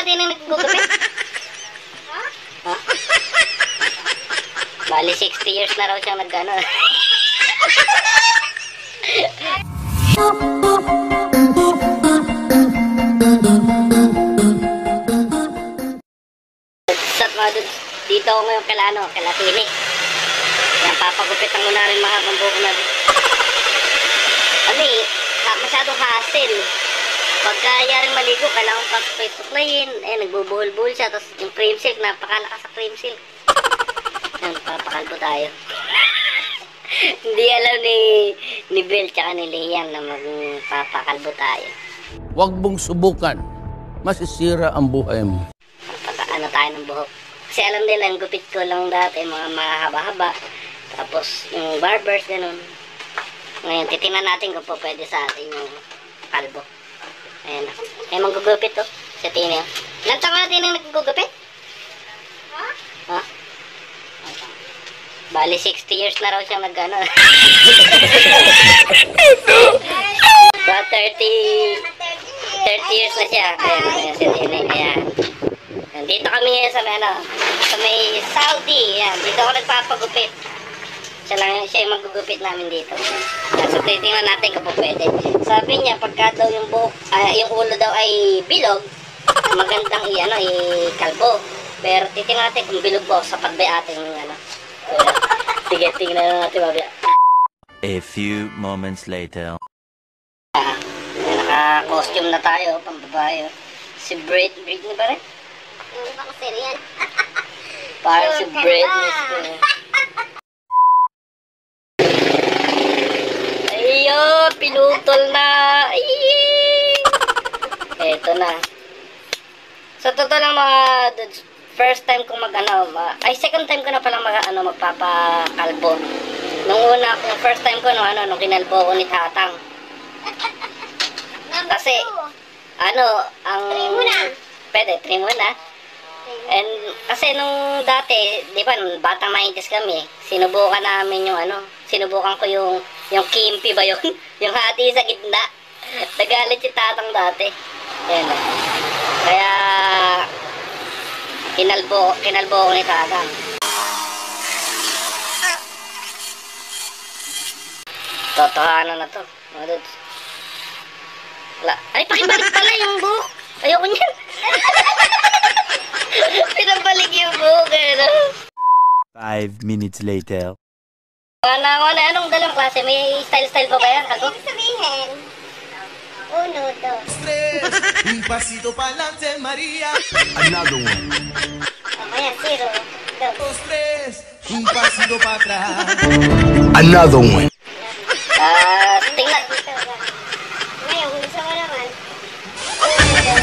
natin ang naggugupit? Ha? Bali 60 years na raw siyang nag-ano. Dito ako ngayon kala Tini. Yan, papagupitan ko na rin mga buhok na rin. Masyadong hassle. Pagka yaring maligo, kailangan pang suklayin. Nagbubuhol-buhol siya. Tapos yung cream silk, napakalakas sa cream silk. Yan, papakalbo tayo. Hindi alam ni Bel tsaka ni Liam na magpapakalbo tayo. Huwag mong subukan. Masisira ang buhay mo. Ano tayo ng buhok. Kasi alam nila, yung gupit ko lang dati, mga mahaba-haba. Tapos yung barbers, ganun. Ngayon, titingnan natin kung po pwede sa atin yung kalbo. Ayan na. Ay, manggugupit to. Sa Tini. Ilan taon natin ang naggugupit? Ha? Bali, 60 years na raw siyang nag-ano. Ba, 30 years na siya. Ayan, si Tini. Ayan. Dito kami ngayon sa may Saudi. Ayan, dito ako nagpapagupit. Siya yung magugupit namin dito. So, titingnan natin kung pwede. Sabi niya, pagka daw yung buhok, yung ulo daw ay bilog, magandang i-kalbo. Pero titingnan natin kung bilog ba sa pagbay ating sige, tingnan natin babaya. A few moments later. Naka-costume na tayo, pambabayo. Si Britney ba rin? Ano ba kasi yan? Parang si Britney. Ayun, pinutol na. Eto na. Sa totoo lang mga dudes, first time kong second time ko na palang magpapakalbo. Nung first time ko, nung kinalbo ko ni Tatang. Kasi, Try mo na. Pwede, try mo na. And, kasi nung dati, di ba, nung batang 90s kami, sinubukan namin sinubukan ko yung kimpi ba yun? Yung hati sa gitna. Nagalit si Tatang dati. Ayan. Kaya, kinalbo ko ni Tatang. Totohanan na to. Ay, pakibalik pala yung buhok. Ayoko niyan. Pinabalik yung buhok. 5 minutes later. Anong dalawang klase? May style pa ba yan? Ibig sabihin, 1, 2. Un pasito pa'lante, María. Another one. Mamaya, 0, 2. 2, 3. Un pasito para atrás. Another one. Tingnan. Ngayon, kung gusto mo naman.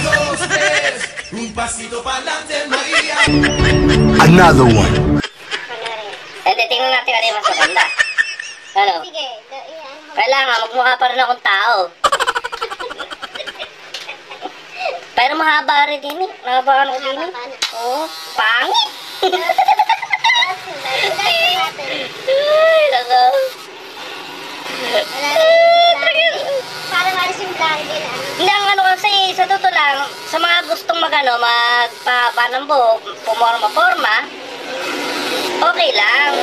2, 3. Un pasito pa'lante, María. Another one. Tingnan natin ano yung mas maganda. Ano? Sige, Kailangan, magmukha pa rin akong tao. Pero mahaba rin din eh. Mahaba ko din eh. Oo, pangit. Ay, nako. Parang alis yung blondie na. Hindi, ang kasi, sa totoo lang, sa mga gustong magpapa ng buhok, pumorma-forma, okay lang.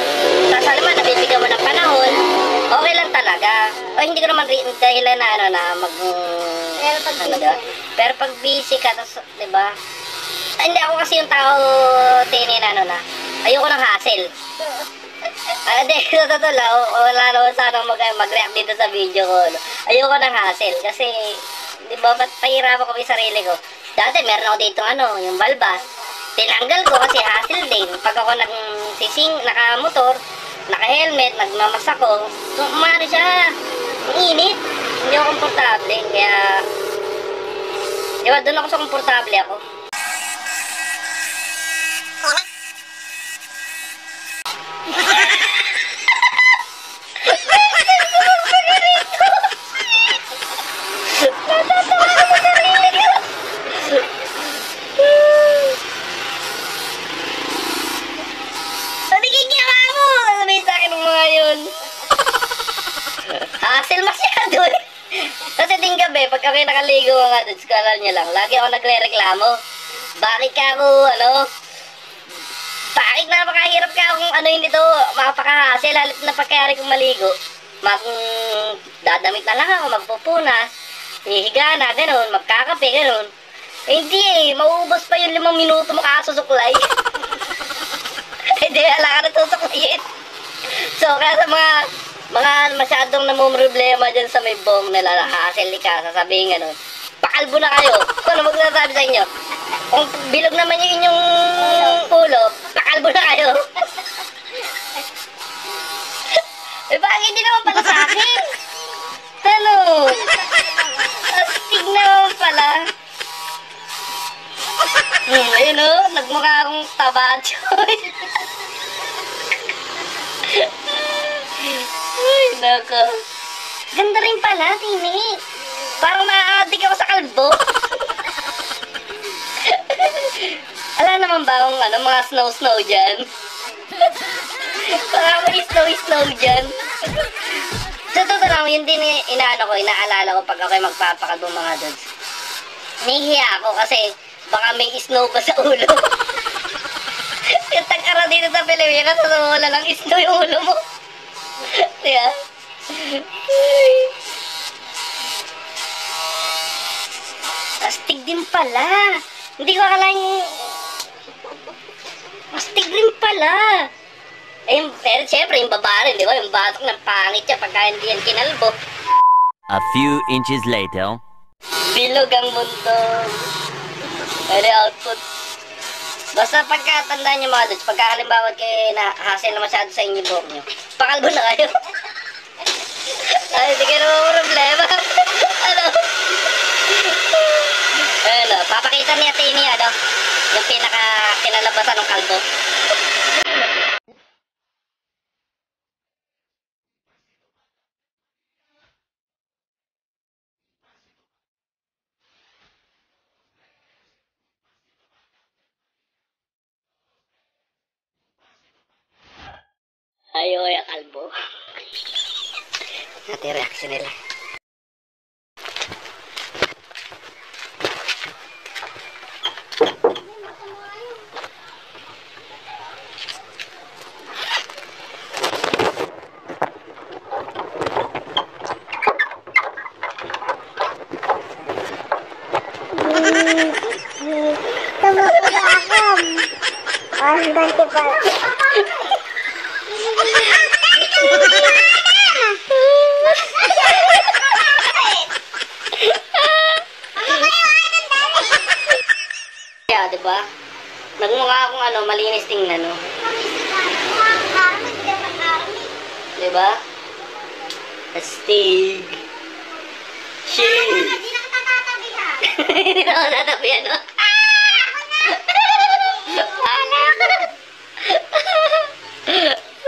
Tapos alam mo, nabibigyan mo ng panahon, okay lang talaga. O hindi ko naman dahilan na pero pag busy ka, tapos, diba? Hindi ako kasi yung tao, Tini, ayoko ng hassle. Hindi, sa totoo lang, wala naman sana mag-react dito sa video ko. Ayoko ng hassle, kasi, diba, ba't pahirapan ko yung sarili ko? Dati, meron ako dito, yung balbas. Tinanggal ko kasi hassle din. Pag ako nakamotor, naka-helmet, nagmamas ako, umari siya, ang init. Hindi ako komportable. Kaya, diba, doon ako sa komportable ako. Hassle masyado eh. Kasi ting gabi, pag kami nakaligo mga dudes, kala niya lang, lagi ako nagre-reklamo. Bakit ka ako, bakit napakahirap ka kung ano yun ito, mapakahasel, halit na pagkayari kong maligo. Dadamit na lang ako, magpupunas, hihiga na, ganun, magkakape, ganun. Eh, hindi mauubos pa yung 5 minuto mo kakasusuklay. Hindi, wala ka na susuklayin. So, kaya sa mga masyadong namumroblema dyan sa may bong nila, hassle ka, sasabihin ganun, pakalbo na kayo. Kung ano magsasabi sa inyo? Kung bilog naman yung inyong ulo, pakalbo na kayo. Eh, bakit hindi naman pala sa akin? Ano? Astig naman pala. Ayun nagmukha akong tabachoy. Ay, nako. Ganda rin pala, Tini. Parang ma-addict ako sa kalbo. Ala naman ba akong mga snow dyan? Parang may snow dyan. Sa totoo lang, yun din inaalala ko pag ako'y magpapakalbo mga dudes. Nahihiya ako kasi baka may snow pa sa ulo. Yung tagkara dito sa Pilipinas, wala ng snow yung ulo mo. Diba? Astig din pala. Hindi ko akalain. Astig din pala. Eh, pero siyempre, yung babae, di ba? Yung batok ng pangit siya pagka hindi yan kinalbo. A few inches later. Bilog ang mundo. Very output. Basta pagkatandaan nyo mga dudes, pagka halimbawa kayo na-hassle na masyado sa inyo buhok nyo, pakalbo na kayo. Ay, hindi kayo naman problema. Papakita niya Tini, yung kinalabasan ng kalbo. Ayaw yung kalbo. Natin reaction nila. Ganti pala. Kaya, diba? Nagmukha akong malinis tingnan, no? Diba? Astig. Shit. Hindi na ako tatabi, no?